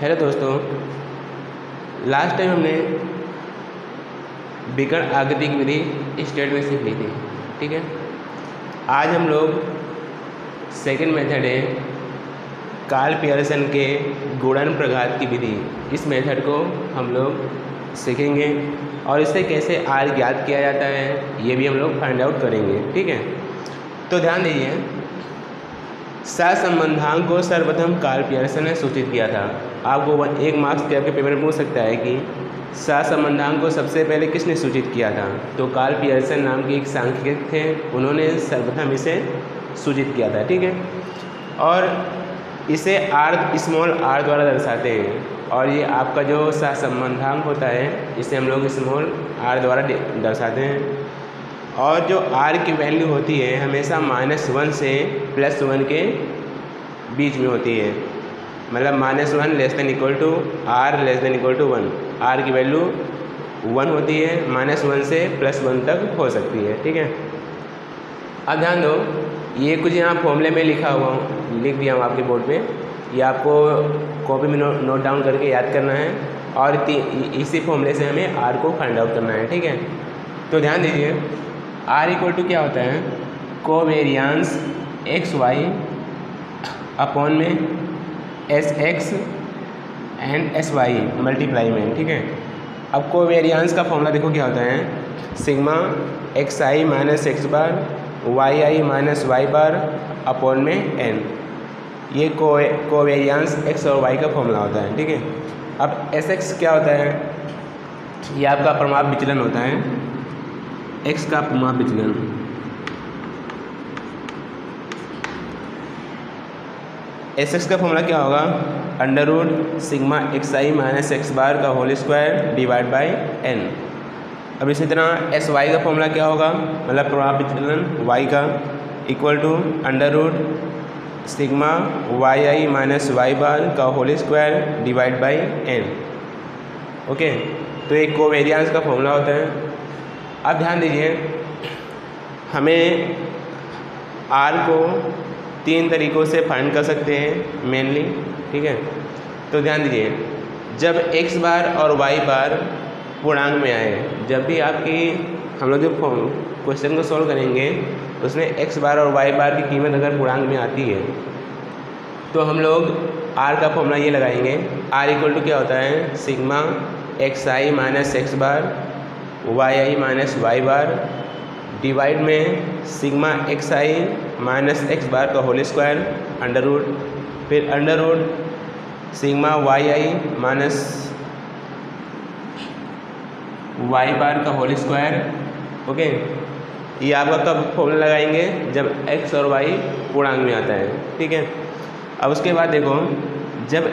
Hello दोस्तों, last time हमने विकर्ण आकृति की विधि स्टेट में सीख ली थी। ठीक है, आज हम लोग सेकंड मेथड है कार्ल पियर्सन के गुणन प्रघात की विधि। इस मेथड को हम लोग सीखेंगे और इससे कैसे आर ज्ञात किया जाता है ये भी हम लोग फाइंड आउट करेंगे। ठीक है, तो ध्यान दीजिए, सहसंबंधांक को सर्वप्रथम कार्ल पियर्सन ने सूचित किया था। आपको एक मार्क्स के आपके पेपर में पूछ सकता है कि सहसंबंधांक को सबसे पहले किसने सूचित किया था। तो कार्ल पियर्सन नाम के एक सांख्यिक थे, उन्होंने सर्वप्रथम इसे सूचित किया था। ठीक है, और इसे आर स्मॉल आर द्वारा दर्शाते हैं और ये आपका जो सहसंबंधांक होता है इसे हम लोग स्मॉल आर द्वारा दर्शाते हैं। और जो आर की वैल्यू होती है हमेशा -1 से +1 के बीच में होती है, मतलब -1 <= r <= 1। आर की वैल्यू 1 होती है, -1 से +1 तक हो सकती है। ठीक है, अब ध्यान दो, ये कुछ यहाँ फॉर्मूले में लिख दिया हूँ आपके बोर्ड पे, ये आपको कॉपी में नोट डाउन करके याद करना है और इसी फॉर्मूले से हमें आर को फाइंड आउट करना है। ठीक है, तो ध्यान दीजिए, आर = क्या होता है, कोवेरियांस XY अपॉन में SX एंड SY मल्टीप्लाई में। ठीक है, अब कोवेरियांस का फॉर्मूला देखो क्या होता है, सिग्मा XI - X बार YI - Y बार अपॉन में N। ये कोवेरियांस X और Y का फॉर्मूला होता है। ठीक है, अब SX क्या होता है, ये आपका प्रमाप विचलन होता है, X का प्रमाप विचलन। SX का फॉर्मूला क्या होगा, √σ XI - X बार का whole square divide by N। अब इसी तरह SY का फॉर्मूला क्या होगा, मतलब प्रभाव विचलन Y का = √σ YI - Y बार का whole square divide by N। Okay, तो एक कोवेरियांस का फॉर्मूला होता है। अब ध्यान दीजिए, हमें R को 3 तरीक़ों से फाइंड कर सकते हैं मेनली। ठीक है, तो ध्यान दीजिए, जब X बार और Y बार पूर्णांक में आए, जब भी आपकी हम लोग जो क्वेश्चन को सॉल्व करेंगे उसमें X बार और Y बार की कीमत अगर पूर्णांक में आती है तो हम लोग R का फॉर्मूला ये लगाएंगे, R = क्या होता है, सिग्मा XI - X बार YI - Y बार डिवाइड में सिग्मा XI - X बार का होल स्क्वायर √ फिर सिग्मा YI - Y बार का होल स्क्वायर। ओके, ये आपका कब फॉर्मूला लगाएंगे, जब X और Y पूर्णांक में आता है। ठीक है, अब उसके बाद देखो, जब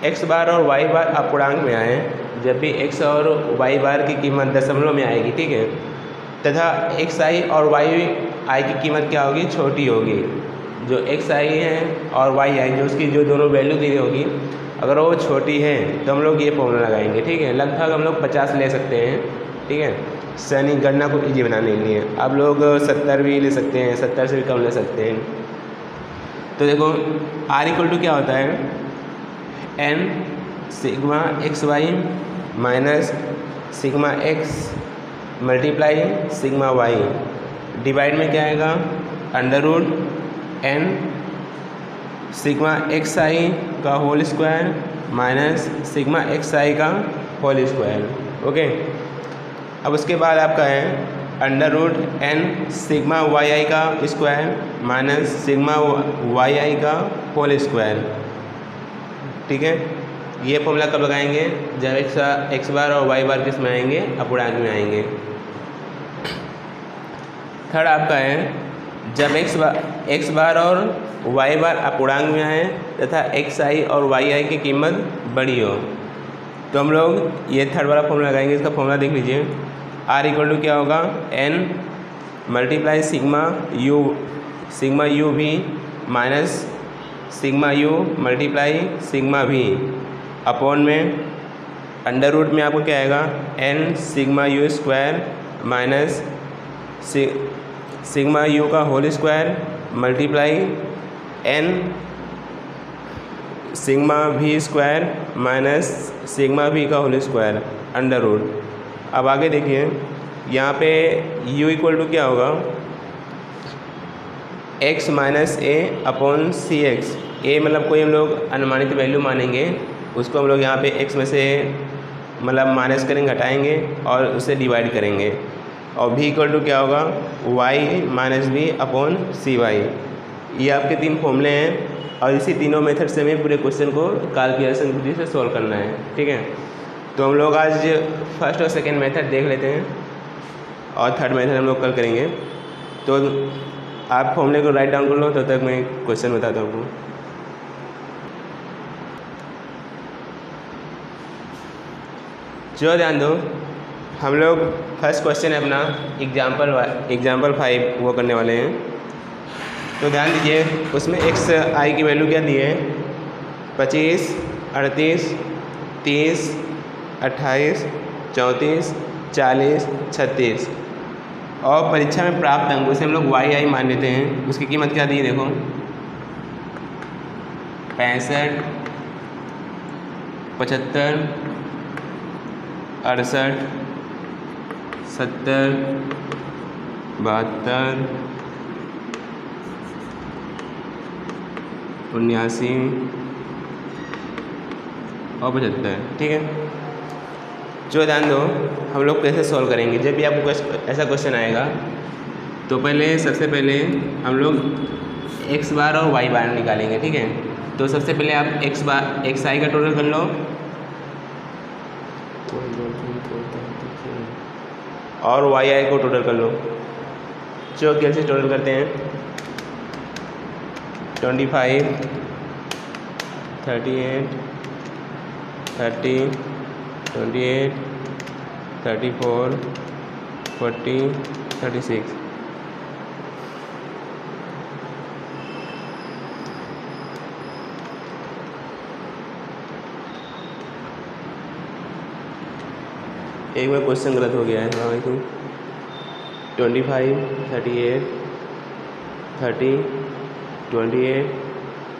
X बार और Y बार अपूर्णांक में आए, जब भी X और Y बार की कीमत दशमलव में आएगी, ठीक है, तथा XI और YI की कीमत क्या होगी, छोटी होगी। जो XI है और YI जो उसकी जो दोनों वैल्यू दी होगी, अगर वो छोटी है तो हम लोग ये फॉर्मूला लगाएंगे। ठीक है, लगभग हम लोग 50 ले सकते हैं। ठीक है, सैनिक गणना को ईजी बनाने के लिए आप लोग 70 भी ले सकते हैं, 70 से भी कम ले सकते हैं। तो देखो, R = क्या होता है, N sigma XY minus sigma X multiply sigma Y divide में क्या आएगा, √N सिग्मा XI का whole square minus sigma XI का होल स्क्वायर। ओके, अब उसके बाद आपका है √N सिग्मा YI का स्क्वायर माइनस सिग्मा YI का होल स्क्वायर। ठीक है, ये फॉर्मूला कब लगाएंगे, जब X बार और Y बार किस में आएंगे, अपूर्णांक में आएंगे। थर्ड आपका है, जब X बार और Y बार अपूर्णांक में आए तथा XI और YI की कीमत बड़ी हो, तो हम लोग ये थर्ड वाला फॉर्मूला लगाएंगे। इसका फॉर्मूला देख लीजिए, R = क्या होगा, N multiply sigma U V minus sigma U multiply sigma V upon में √ में आपको क्या आएगा, N sigma U square minus sigma U का whole square multiply N sigma V square minus sigma V का होल स्क्वायर अंडर रूट। अब आगे देखिए यहाँ पे u इक्वल टू क्या होगा, x माइनस ए अपॉन सी एक्स। ए मतलब कोई हम लोग अनुमानित वैल्यू मानेंगे, उसको हम लोग यहाँ पे x में से मतलब माइनस करेंगे, घटाएंगे और उसे डिवाइड करेंगे। और v इक्वल टू क्या होगा, y माइनस बी अपॉन सी वाई। ये आपके 3 फॉर्मूले हैं और इसी तीनों मेथड से हमें पूरे क्वेश्चन को कार्ल पियर्सन विधि से सॉल्व करना है। ठीक है, तो हम लोग आज फर्स्ट और सेकेंड मेथड देख लेते हैं और थर्ड मेथड हम लोग कल करेंगे। तो आप फॉर्मूले को राइट डाउन कर लो, तब तक मैं क्वेश्चन बताता हूँ आपको। जो ध्यान दो, हम लोग फर्स्ट क्वेश्चन है अपना एग्जाम्पल 5 वो करने वाले हैं। तो ध्यान दीजिए, उसमें एक्स आई की वैल्यू क्या दी है, 25, 38, 30, 28, 34, 40, 36 और परीक्षा में प्राप्त अंक उसे हम लोग वाई आई मान लेते हैं। उसकी कीमत क्या दी है देखो, 65, 75, 68, 70, 72, 79 और 75। ठीक है, जो ध्यान दो, हम लोग कैसे सॉल्व करेंगे। जब भी आपको ऐसा क्वेश्चन आएगा तो सबसे पहले हम लोग एक्स बार और वाई बार निकालेंगे। ठीक है, तो सबसे पहले आप एक्स आई का टोटल कर लो और वाई आई को टोटल कर लो। जो कैसे टोटल करते हैं, 25, 38, 30, 28, 34, 40, 36। एक बार क्वेश्चन गलत हो गया है, हाँ देखो 25, 38, 30, 28,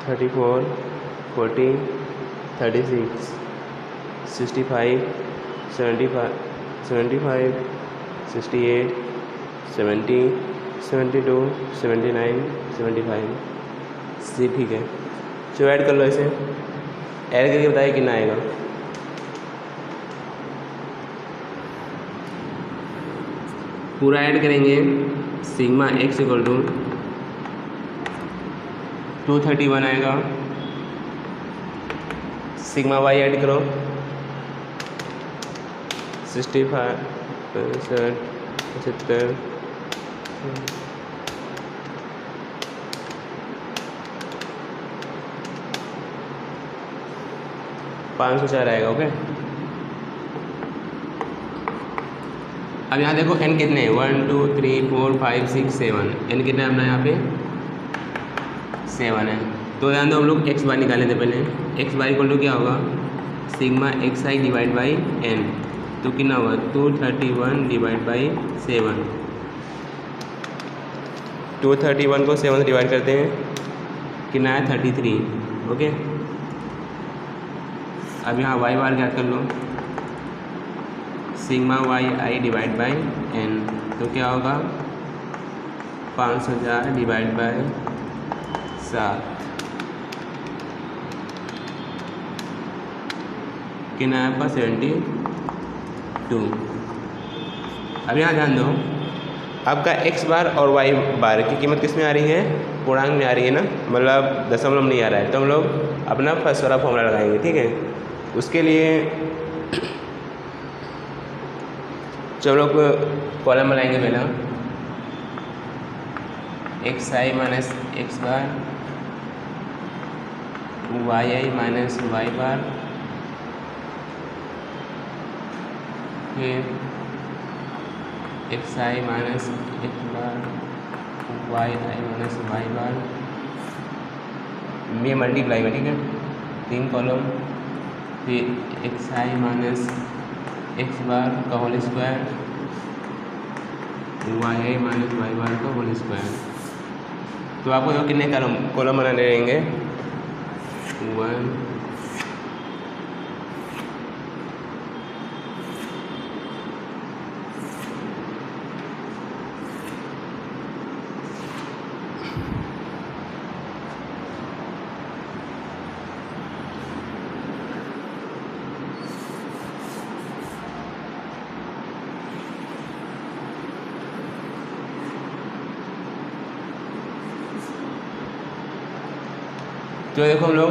34, 40, 36, 65, 75, 68, 70, 72, 79, 75। सी ठीक है, जो ऐड कर लो इसे, ऐड करके बताइए कितना आएगा। पूरा ऐड करेंगे, सिग्मा एक्स इक्वल टू 231 आएगा। सिग्मा वाई ऐड करो, 65, 65, 75, 504 आएगा। ओके, अब यहाँ देखो n कितने हैं, 1 2 3 4 5 6 7। n कितना है अपना यहाँ पे 7 है। तो ध्यान दो, हम लोग एक्स बार निकाले थे पहले। एक्स बार इक्वल टू क्या होगा, sigma x I divide by n। तो कितना होगा, 231 डिवाइड बाई 7। 231 को 7 डिवाइड करते हैं, कितना है 33। ओके, अब यहाँ वाई बार क्या कर लो, sigma Y I divide by n। तो क्या होगा, 5000 डिवाइड बाई 7, कितना है आपका 72। अब यहाँ ध्यान दो, आपका x बार और y बार की कीमत किस में आ रही है, पूर्णांक में आ रही है ना, मतलब दशमलव नहीं आ रहा है। तो हम लोग अपना फर्स्ट वाला फॉर्मूला लगाएंगे। ठीक है, उसके लिए जो हम लोग कॉलम बनाएंगे पहला, एक्स आई माइनस एक्स बार, वाई आई माइनस वाई बार, फिर एक्स आई माइनस एक्स बार, वाई आई माइनस वाई बार, ये मल्टीप्लाई में। ठीक है, 3 कॉलम, फिर एक्स आई माइनस एक्स बार का होल स्क्वायर, वाई आई माइनस वाई बार का होल स्क्वायर। तो आपको कितने कॉलम बनाने रहेंगे, 1 तो देखो हम लोग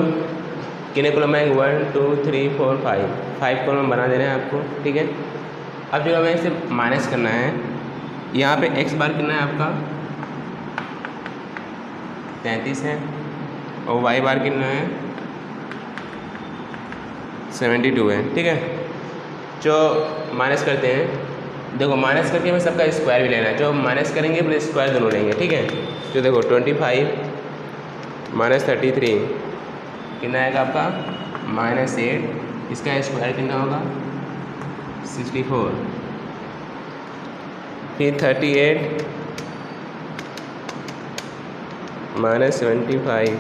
कितने कॉलम आएंगे 1 2 3 4 5 कॉलम बना दे रहे हैं आपको, ठीक है। अब जो हमें इसे माइनस करना है, यहाँ पे x बार कितना है आपका 33 है और y बार कितना है 72 है, ठीक है। जो माइनस करते हैं, देखो माइनस करके हमें सबका स्क्वायर भी लेना है। जो माइनस करेंगे फिर स्क्वायर दोनों लेंगे, ठीक है। तो देखो 25 माइनस 33 कितना आएगा आपका -8, इसका स्क्वायर कितना होगा 64, फिर 38 माइनस 75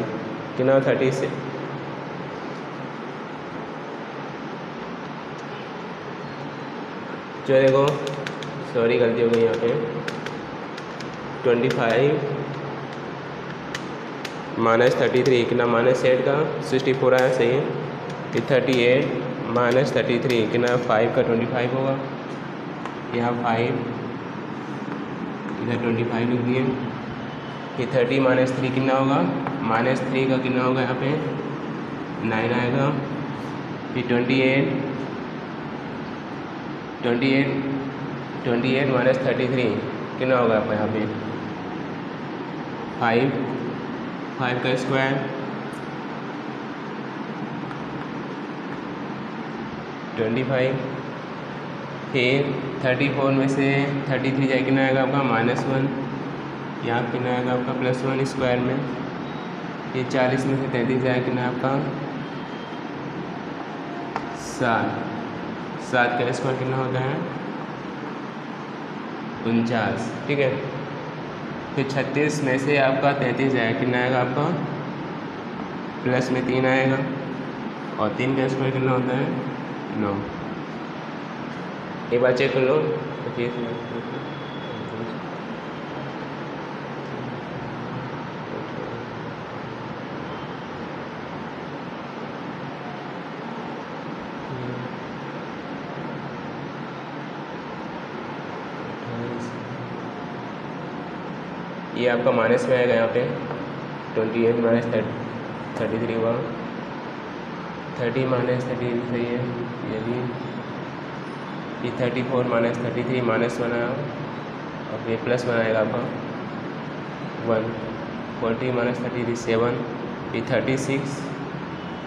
कितना 36, जो देखो सॉरी गलती हो गई यहाँ पे 25 माइनस 33 कितना -8 का 64 आया, सही है। फिर 38 माइनस 33 कितना 5 का 25 होगा, यहाँ 5 इधर 25 लिख दिए। फिर 30 माइनस 3 कितना होगा -3 का कितना होगा यहाँ पे 9 आएगा। फिर 28 माइनस 33 कितना होगा आपका यहाँ पे 5 का स्क्वायर 25। फिर 34 में से 33 जाए कितना आएगा आपका -1, यहाँ कितना आएगा आपका +1 स्क्वायर में। फिर 40 में से 33 जाए कितना आपका 7 का स्क्वायर कितना होता है 49, ठीक है। फिर 36 में से आपका 33 जाएगा कितना आएगा आपका प्लस में 3 आएगा, और 3 का स्क्वायर कितना होता है 9। एक बार चेक कर लो। ये आपका माइनस में आएगा यहाँ पे 28 माइनस 33 हुआ, 30 माइनस 33 सही है ये भी। ये 34 माइनस 33 -1 आया और फिर प्लस बनाएगा आपका 1। 40 माइनस 33 7, फिर 36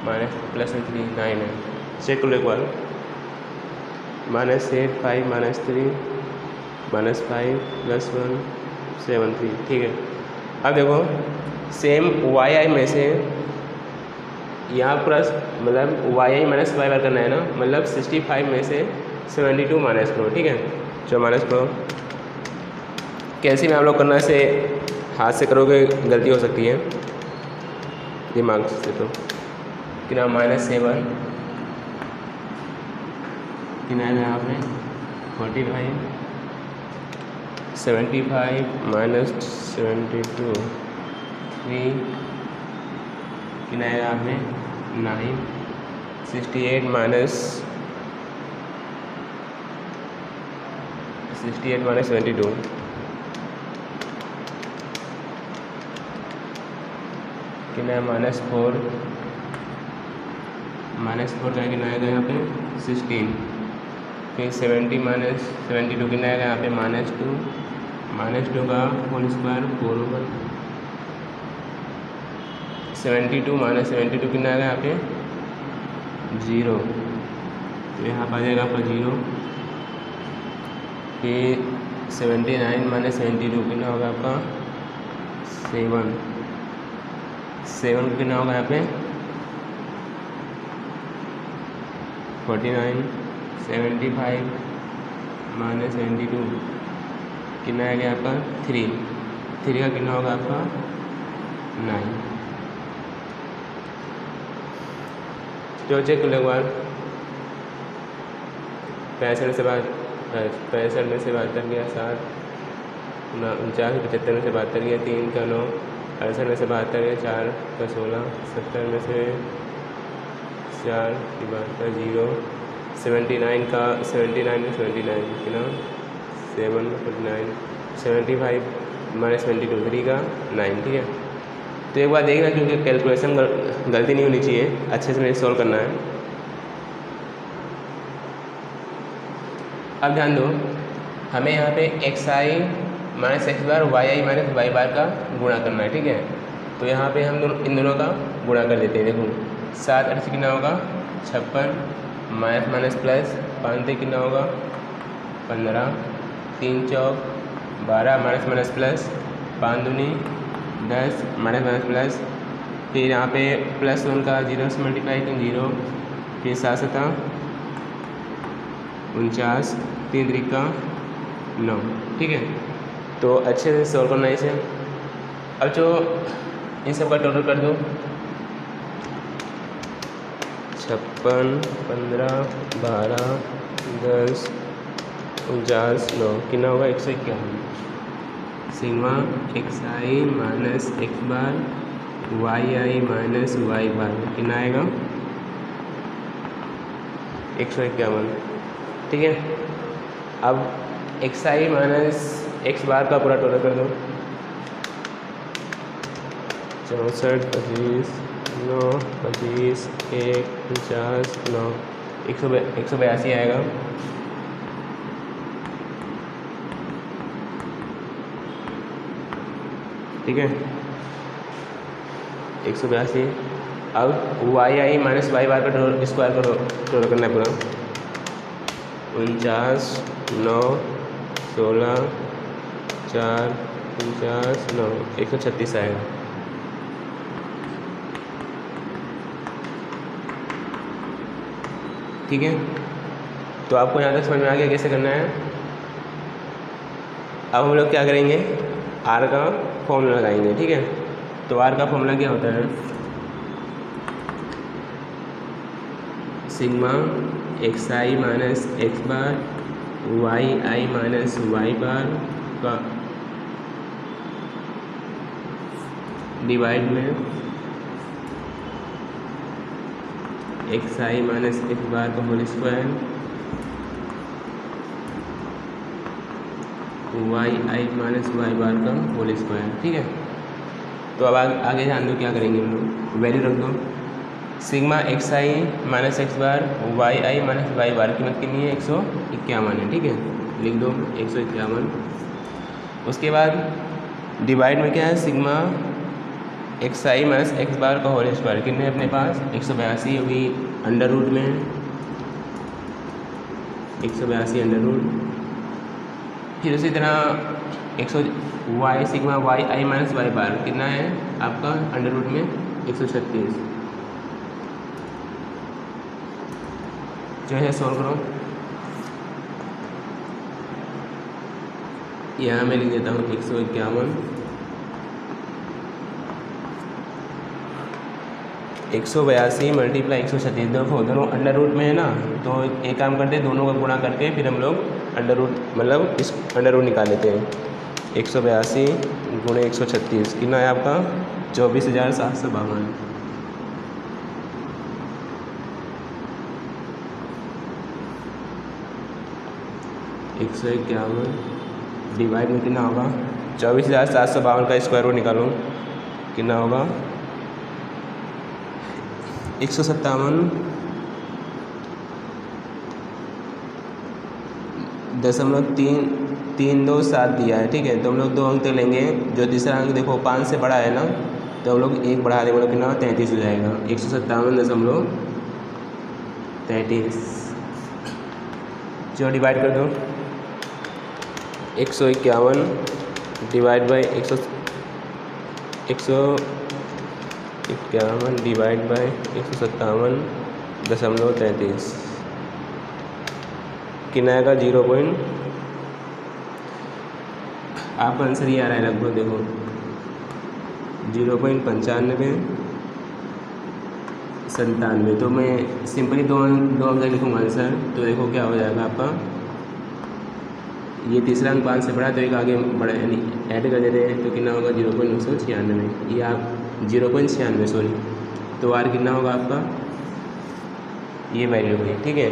माइनस +3 9 है। चेक लो एक बार -8 5 -3 -5 +1 7 3, ठीक है। अब देखो सेम YI में से यहाँ प्लस मतलब YI माइनस y बार करना है ना, मतलब 65 में से 72 माइनस करो, ठीक है। जो माइनस करो कैसे में आप लोग करना से हाथ से करोगे गलती हो सकती है, दिमाग से। तो कितना -7 कितना है यहाँ पे 45 75 माइनस 72 3 कितना है यहाँ पे 9 68 माइनस 72 कितना है -4 का कितना आएगा यहाँ पे 16। फिर 70 माइनस 72 कितना आएगा यहाँ पे -2 का होल स्क्वायर 4 होगा। 72 माइनस 72 कितना आएगा यहाँ पे 0, तो यहाँ पर आ जाएगा आपका 0। फिर 79 माइनस 72 कितना होगा आपका 7 का कितना होगा यहाँ पे 49 75 माइनस 72 कितना आएगा आपका 3 का कितना होगा आपका 9। जो चेक कर लो एक बार। 65 में से 72 गया 7, 49 75 में से 72 गया 3 का 9, 68 में से 72 गया 4 का 16, 70 में से 4 की 72 0, 79 का 79 में 79 कितना 7 49, 75 -22 3 का 9। ठीक है, तो एक बार देखना क्योंकि कैलकुलेशन गलती नहीं होनी चाहिए, अच्छे से मुझे सॉल्व करना है। अब ध्यान दो, हमें यहाँ पे xi minus X bar yi minus Y bar का गुणा करना है। ठीक है, तो यहाँ पे हम इन दोनों का गुणा कर देते हैं। देखो 7 8 से कितना होगा 56, माइनस माइनस प्लस 5 से कितना होगा 15, 3 चौक 12, माइनस माइनस प्लस 5 दूनी 10, माइनस माइनस प्लस, फिर यहाँ पे प्लस 1 का 0 से मल्टीप्लाई करें 0, फिर 7 7 49, 3 3 का 9। ठीक है, तो अच्छे से सॉल्व करना है इसे। अब जो इन सब का टोटल कर दो 56 15 12 10 49 9 कितना होगा 151। Sigma xi minus X bar yi minus Y bar कितना आएगा 151। ठीक है, अब xi माइनस एक्स बार का पूरा टोटल कर दो 64 25 9 25 1 50 9 182 आएगा। ठीक है, 182। अब yi माइनस वाई बार का स्क्वायर का टोटल करना है पूरा 49 9 16 4 50 9 136 आएगा। ठीक है, तो आपको यहाँ तक समझ में आ गया कैसे करना है। अब हम लोग क्या करेंगे, आर का फॉर्मूला लगाएंगे। ठीक है, तो आर का फॉर्मूला क्या होता है, sigma xi minus X bar yi minus Y bar का डिवाइड में xi माइनस एक्स बार का whole square yi minus Y bar का होल स्क्वायर। ठीक है, तो अब आगे ध्यान दो क्या करेंगे हम लोग, वैल्यू रख दो। Sigma xi minus X bar yi minus Y बार की कीमत कितनी है 151 है। ठीक है, लिख दो 151। उसके बाद डिवाइड में क्या है, sigma xi minus X bar का होल स्क्वायर कितने है अपने पास 182 होगी, अंडर रूट में 182 अंडर रूट। फिर उसी तरह 100 y sigma yi minus Y bar कितना है आपका अंडर रूट में 136। जो है सॉल्व करो, यहाँ मैं लिख देता हूँ 151 182 मल्टीप्लाई 136। देखो दोनों अंडर रूट में है ना, तो एक काम करते हैं दोनों का गुणा करके फिर हम लोग अंडर रूट मतलब इस अंडर रूट निकाल लेते हैं। 182 गुणे 136 कितना है आपका 24,752। 151 डिवाइड में कितना होगा 24,752 का स्क्वायर रूट निकालो कितना होगा 157.327 दिया है। ठीक है, तो हम लोग 2 अंक लेंगे, जो तीसरा अंक देखो 5 से बड़ा है ना, तो हम लोग 1 बढ़ा देंगे, कितना 33 हो जाएगा 157.33। जो डिवाइड कर दो 151 डिवाइड बाई 151 डिवाइड बाई 157.33 कितना आएगा 0 पॉइंट। आपका आंसर ये आ रहा है लगभग देखो 0.95 97। तो मैं सिंपली दो अंक लिखूँगा आंसर। तो देखो क्या हो जाएगा आपका, ये तीसरा अंक 5 से बड़ा तो एक आगे बड़ा यानी ऐड कर देते हैं तो कितना होगा 0.996, ये आप 0.96 सॉरी। तो आर कितना होगा आपका, ये वैल्यू है, ठीक है।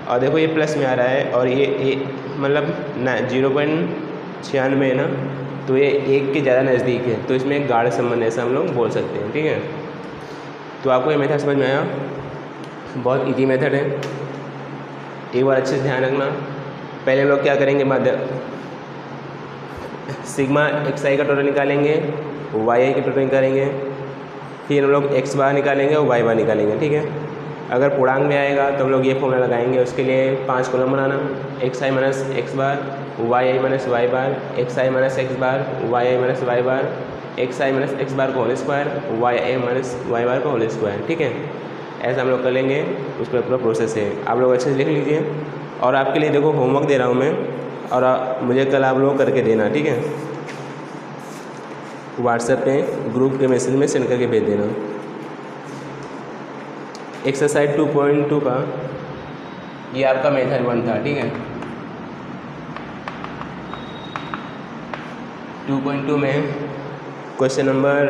और देखो ये प्लस में आ रहा है और ये मतलब ना 0.96 है ना, तो ये 1 के ज़्यादा नज़दीक है, तो इसमें एक गाढ़ संबंध ऐसा हम लोग बोल सकते हैं, ठीक है। तो आपको ये मेथड समझ में आया, बहुत इजी मेथड है, एक बार अच्छे से ध्यान रखना। पहले हम लोग क्या करेंगे, सिग्मा एक्स आई का टोटल निकालेंगे, वाई आई का टोटल निकालेंगे, फिर हम लोग एक्स बार निकालेंगे और वाई बार निकालेंगे, ठीक है। अगर पूर्णांक में आएगा तो हम लोग ये फॉर्मूला लगाएंगे, उसके लिए 5 कॉलम बनाना, एक्स आई माइनस एक्स बार, वाई आई माइनस वाई बार, एक्स आई माइनस एक्स बार, वाई आई माइनस वाई बार, एक्स आई माइनस एक्स बार का होल स्क्वायर, वाई आई माइनस वाई बार का होल स्क्वायर, ठीक है। ऐसा हम लोग कर लेंगे, उस पर पूरा प्रोसेस है, आप लोग अच्छे से लिख लीजिए। और आपके लिए देखो होमवर्क दे रहा हूँ मैं, और मुझे कल आप लोग करके देना, ठीक है। व्हाट्सएप पे ग्रुप के मैसेज में सेंड करके भेज देना। एक्सरसाइज 2.2 का ये आपका मेथड 1 था, ठीक है। 2.2 में क्वेश्चन नंबर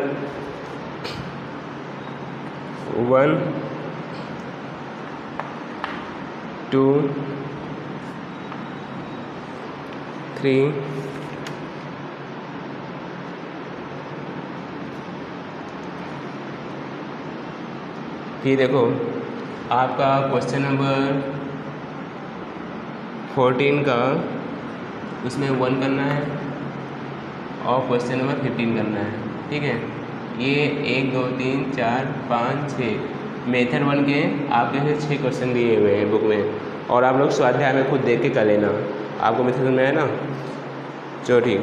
1, 2, 3, 4 देखो आपका क्वेश्चन नंबर 14 का उसमें 1 करना है और क्वेश्चन नंबर 15 करना है, ठीक है। ये 1 2 3 4 5 6 मेथड 1 के आपके से 6 क्वेश्चन दिए हुए हैं बुक में, और आप लोग स्वाध्याय में खुद देख के कर लेना। आपको मेथड में है ना, चलो ठीक।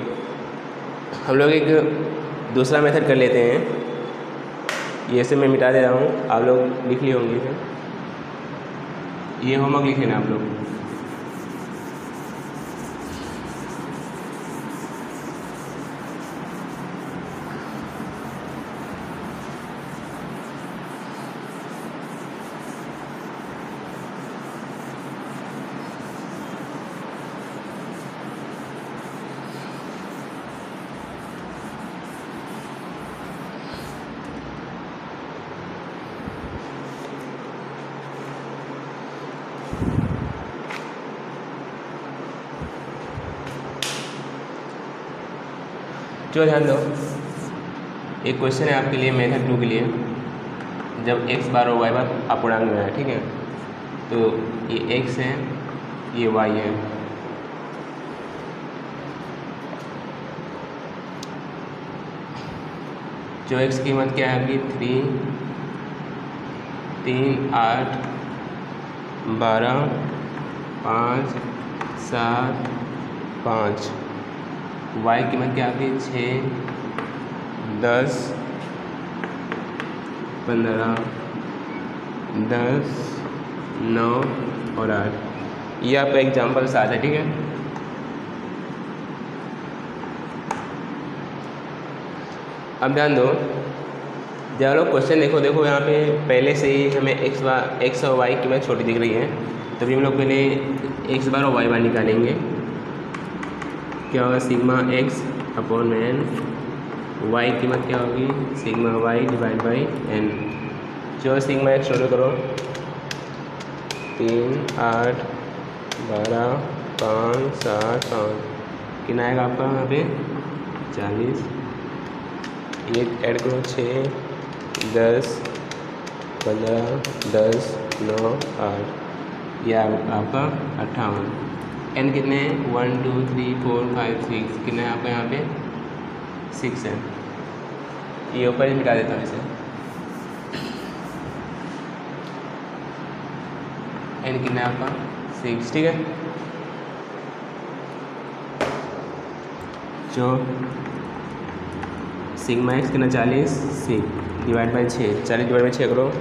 हम लोग एक दूसरा मेथड कर लेते हैं, ये से मैं मिटा दे रहा हूँ, आप लोग लिख लिए होंगे इसे, ये होमवर्क लिखे ना आप लोग। चलो ध्यान दो, एक क्वेश्चन है आपके लिए मेथड 2 के लिए, जब x बार और y बार अपूर्णांक में है, ठीक है। तो ये x है, ये y है, जो x की कीमत क्या है आपकी 3, 8, 12, 5, 7, 5, y की कीमत क्या आपकी 6, 10, 15, 10, 9 और 8। ये आपका एग्जाम्पल 7 है, ठीक है। अब ध्यान दो, जब लोग क्वेश्चन देखो यहाँ पे पहले से ही हमें x और y की कीमत छोटी दिख रही है, तभी हम लोग पहले x बार और y बार निकालेंगे। क्या होगा, sigma x upon N, y की कीमत क्या होगी sigma y divide by n। जो सिग्मा x टोटल करो 3, 8, 12, 5, 7, 5, कितना आएगा आपका यहाँ पे 40। ये ऐड करो 6, 10, 15, 10, 9, 8, यह आपका 58। n कितने हैं 1 2 3 4 5 6, कितना है आपका यहाँ पे 6 है। ये ऊपर ही मिटा देता हूँ इसे, n कितना है आपका 6, ठीक है। जो सिग्मा एक्स कितना 40 सी डिवाइड बाई 6, 40 डिवाइड बाई 6 करो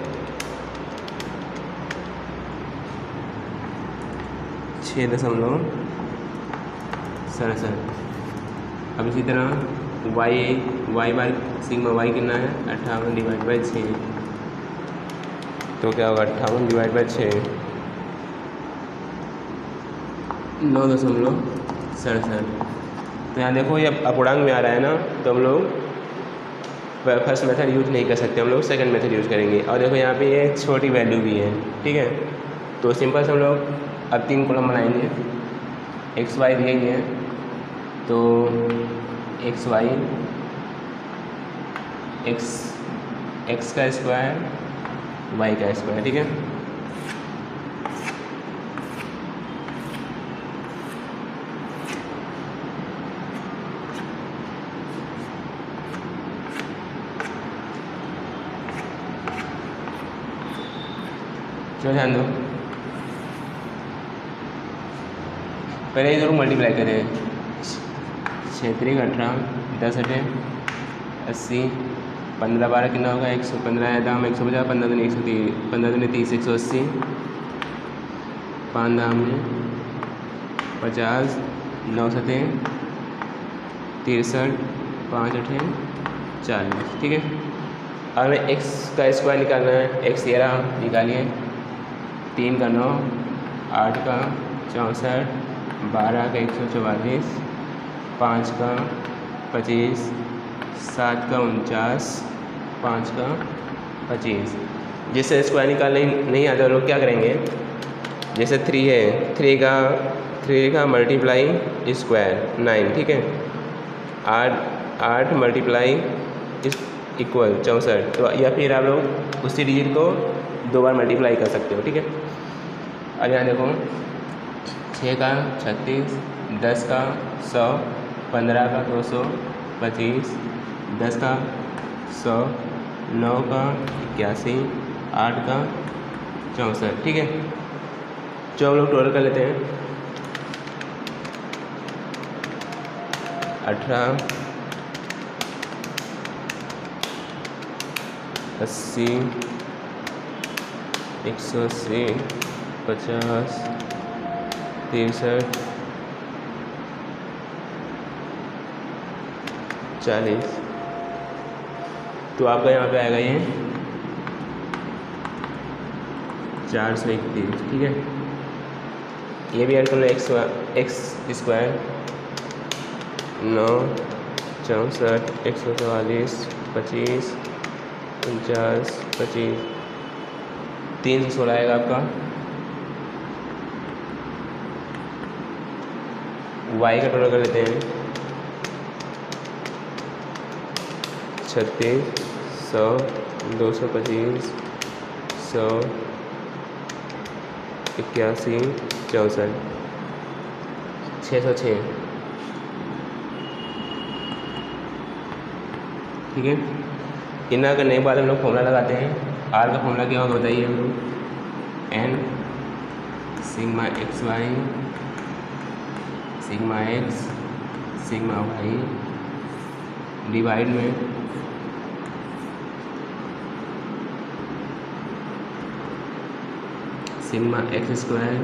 6.67। अब इसी तरह वाई बार सिग्मा वाई कितना है 58 डिवाइड बाई 6, तो क्या होगा 58 डिवाइड बाई 6 9.67। तो यहाँ देखो ये अपूर्णांक में आ रहा है ना, तो हम लोग फर्स्ट मेथड यूज नहीं कर सकते, हम लोग सेकंड मेथड यूज़ करेंगे। और देखो यहाँ पे ये छोटी वैल्यू भी है, ठीक है। तो सिंपल से हम लोग अब 3 कॉलम बनाएंगे। एक्स वाई दिए हैं, तो एक्स वाई एक्स का स्क्वायर वाई का स्क्वायर, ठीक है। चलो ध्यान दो, पहले ये जरूर मल्टीप्लाई करें। 6 3 18 10 8 80 15 12 कितना होगा 115 दाम 150 15 दिन 130 15 दिन 30 180 5 दाम में 50 9 7 63 5 8 40, ठीक है। अब हमें एक्स का स्क्वायर निकालना है। एक्स ये रहा, निकालिए। 3 का 9 8 का 64 12 का 144 5 का 25 7 का 49 5 का 25। जिससे स्क्वायर निकालने नहीं आता लोग क्या करेंगे, जैसे 3 है, 3 का मल्टीप्लाई स्क्वायर 9, ठीक है। 8 मल्टीप्लाई इक्वल 64। तो या फिर आप लोग उसी डिजिट को 2 बार मल्टीप्लाई कर सकते हो, ठीक है। अब यहाँ देखो 6 का 36 10 का 100 15 का 200 25 10 का 100 9 का 81 8 का 64, ठीक है। जो हम लोग टोटल कर लेते हैं 18 80 180 50 63 40। तो आपका यहाँ पे आएगा ये 431, ठीक है। ये भी ऐड कर लो। एक्स स्क्वायर 9 64 144 25 49 25 316 आएगा आपका। वाई का टोटल कर लेते हैं 36 100 225 100 81 64 606, ठीक है। इतना करने के बाद हम लोग फॉर्मूला लगाते हैं। आर का फॉर्मूला क्या होगा बताइए हम लोग। N sigma X Y sigma X sigma Y divide में सिग्मा एक्स स्क्वायर,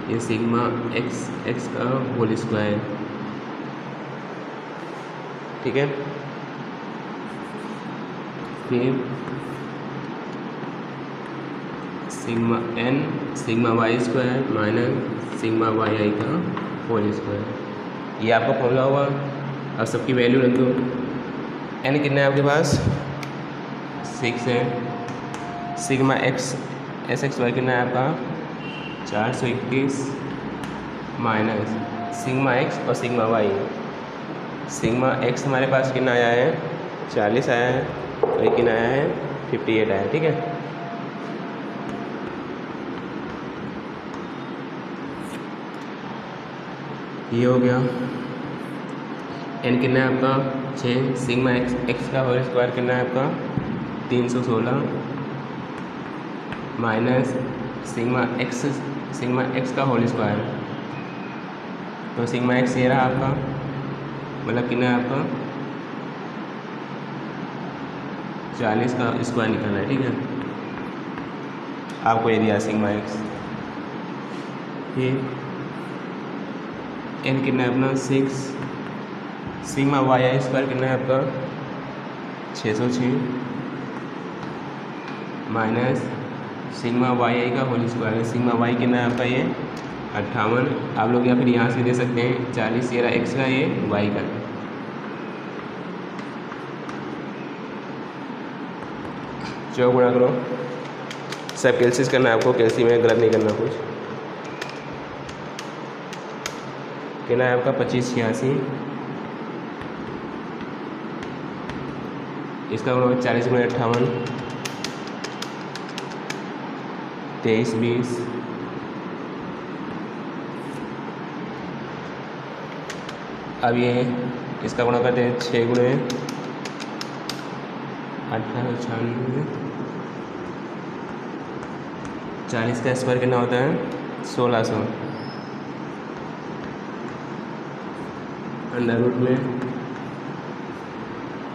ये सिग्मा एक्स का होल स्क्वायर, ठीक है। फिर sigma N sigma Y square minus sigma Y I का होल स्क्वायर, ये आपका फॉर्मूला होगा। अब सबकी वैल्यू रख दो। एन कितना है आपके पास 6 है। Sigma X S X Y कितना है आपका 421 माइनस सिग्मा एक्स और सिग्मा वाई। सिग्मा एक्स हमारे पास कितना आया है 40 आया है और ये कितना आया है 58 आया है, ठीक है। ये हो गया। एन कितना है आपका 6। सिग्मा एक्स का होल स्क्वायर कितना है आपका 316 माइनस सिग्मा एक्स का होल स्क्वायर, तो सिग्मा एक्स ये रहा आपका, मतलब कितना है आपका 40 का स्क्वायर निकलना है, ठीक है। आपको ये दिया सिग्मा एक्स। फिर एन कितना है अपना 6। सिग्मा वाई आई स्क्वायर कितना है आपका 606 माइनस सिग्मा वाई आई का होल स्क्वायर। सिग्मा वाई कितना है आपका ये 58। आप लोग या फिर यहाँ से दे सकते हैं 40 ये रहा एक्स का, ये वाई का। जो गुणा करो, सब कैल्सियस करना है आपको, कैल्सी में गलत नहीं करना कुछ। कितना है आपका 25 86, इसका गुणा 40 गुणा 58 23 20। अब ये इसका गुणा करते हैं 6 गुणे 1896, 40 का स्क्वायर कितना होता है 1600, अंडर रूट में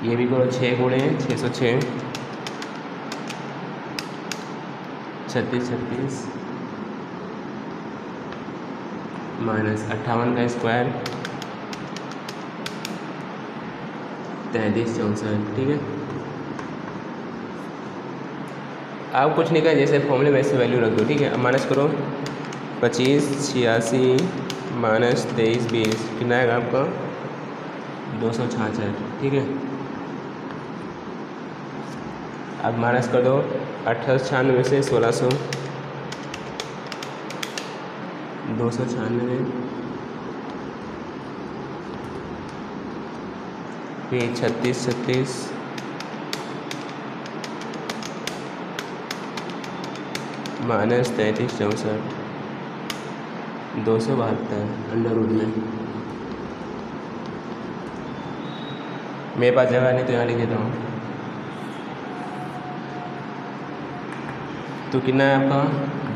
ये भी करो 6 गुणे 606, 36 36 माइनस 58 का स्क्वायर 33 64। ठीक है, आप कुछ नहीं करें, जैसे फॉर्मूले में ऐसे वैल्यू रख दो। ठीक है, अब माइनस करो 25 86 माइनस 23 20 कितना आएगा आपका 266। ठीक है, अब माइनस कर दो 1896 से 1600, 296 फिर 36 36 माइनस 33 64, 272 अंडर रूट में। मेरे पास जगह नहीं तो यहाँ लिख देता हूँ। तो कितना है आपका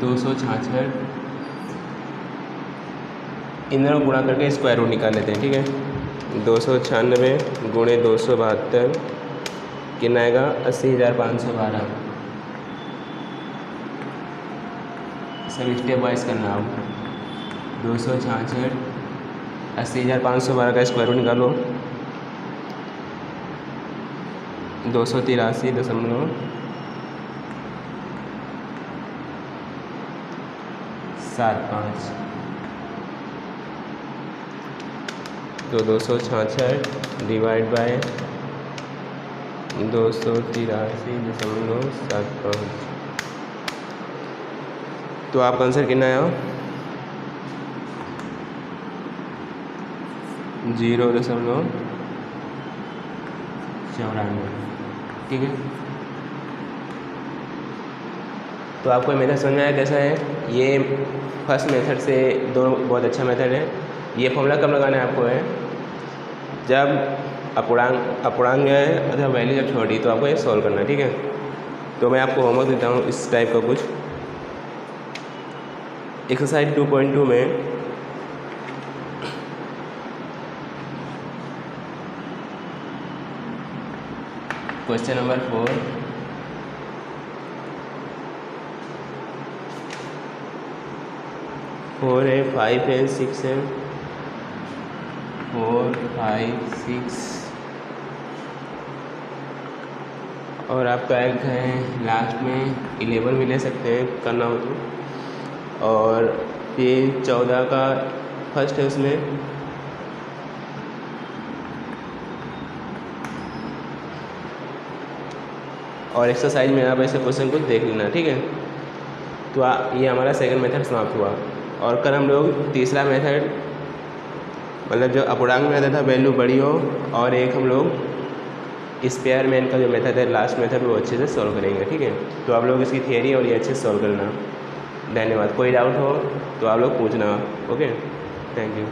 266, इन दोनों गुणा करके स्क्वायर रूट निकाल लेते हैं। ठीक है, 296 गुणे 272 कितना आएगा 80,512। सब स्टेप वाइज करना आप। 266 80,512 का स्क्वायर रूट निकालो, 283.75 तो 266 डिवाइड बाय 283.75। तो आपका आंसर कितना आया 0.94। ठीक है, तो आपको मेथड समझ में आया कैसा है। ये फर्स्ट मेथड से दोनों बहुत अच्छा मेथड है। ये फॉर्मूला कब लगाना है आपको है जब अपूर्णांक है अथवा वैल्यू जब छोटी, तो आपको ये सॉल्व करना है। ठीक है, तो मैं आपको होमवर्क देता हूँ इस टाइप का कुछ। एक्सरसाइज 2.2 में क्वेश्चन नंबर 4 है, 5 है, 6 है, 4 5 6 और आपका एक है लास्ट में 11 भी ले सकते हैं करना हो तो, और फिर 14 का फर्स्ट है उसमें और एक्सरसाइज में आप ऐसे क्वेश्चन को देख लेना। ठीक है, तो ये हमारा सेकंड मेथड समाप्त हुआ। और कल हम लोग तीसरा मेथड, मतलब जो अपूर्णांक मेथड था वैल्यू बड़ी हो, और एक हम लोग स्पेयरमैन का जो मेथड है लास्ट मेथड वो अच्छे से सॉल्व करेंगे। ठीक है, तो आप लोग इसकी थियरी और ये अच्छे से सॉल्व करना। धन्यवाद। कोई डाउट हो तो आप लोग पूछना। Okay, thank you.